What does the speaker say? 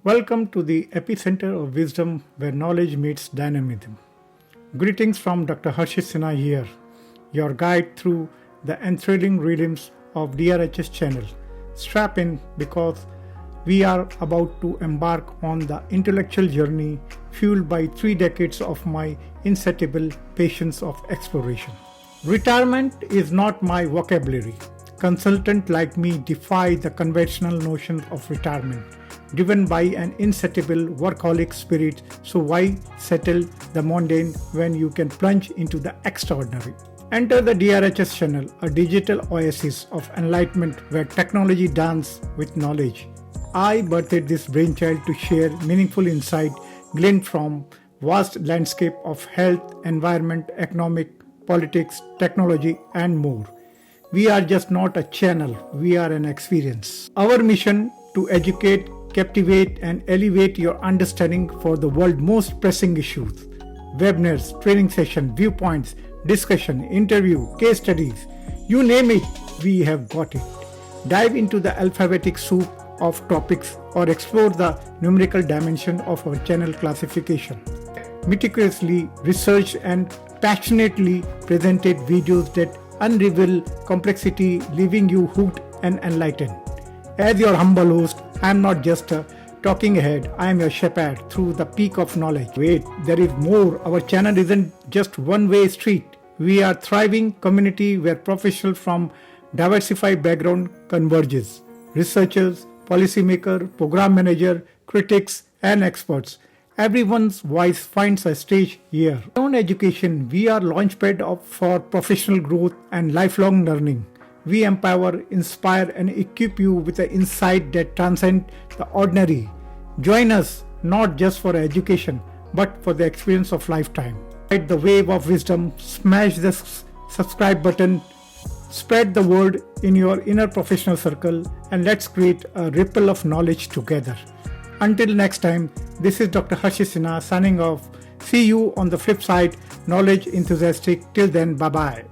Welcome to the Epicenter of Wisdom where knowledge meets dynamism. Greetings from Dr. Harshit Sinha here, your guide through the enthralling rhythms of DRHS Channel. Strap in because we are about to embark on the intellectual journey fueled by 3 decades of my insatiable patience of exploration. Retirement is not my vocabulary. Consultants like me defy the conventional notions of retirement, driven by an insatiable workaholic spirit. So why settle the mundane when you can plunge into the extraordinary? Enter the DRHS Channel, a digital oasis of enlightenment where technology dances with knowledge. I birthed this brainchild to share meaningful insight gleaned from vast landscape of health, environment, economic, politics, technology, and more. We are just not a channel, we are an experience. Our mission to educate, captivate, and elevate your understanding for the world's most pressing issues. Webinars, training session, viewpoints, discussion, interview, case studies, you name it, we have got it. Dive into the alphabetic soup of topics or explore the numerical dimension of our channel classification. Meticulously researched and passionately presented videos that unravel complexity, leaving you hooked and enlightened. As your humble host, I am not just a talking head, I am your shepherd through the peak of knowledge. Wait, there is more. Our channel isn't just one-way street. We are a thriving community where professionals from diversified background converges. Researchers, policymakers, program manager, critics, and experts. Everyone's voice finds a stage here. Beyond education, we are launchpad for professional growth and lifelong learning. We empower, inspire, and equip you with the insight that transcend the ordinary. Join us not just for education, but for the experience of lifetime. Ride the wave of wisdom, smash the subscribe button, spread the word in your inner professional circle, and let's create a ripple of knowledge together. Until next time, this is Dr. Harshit Sinha signing off. See you on the flip side, knowledge enthusiastic. Till then, bye-bye.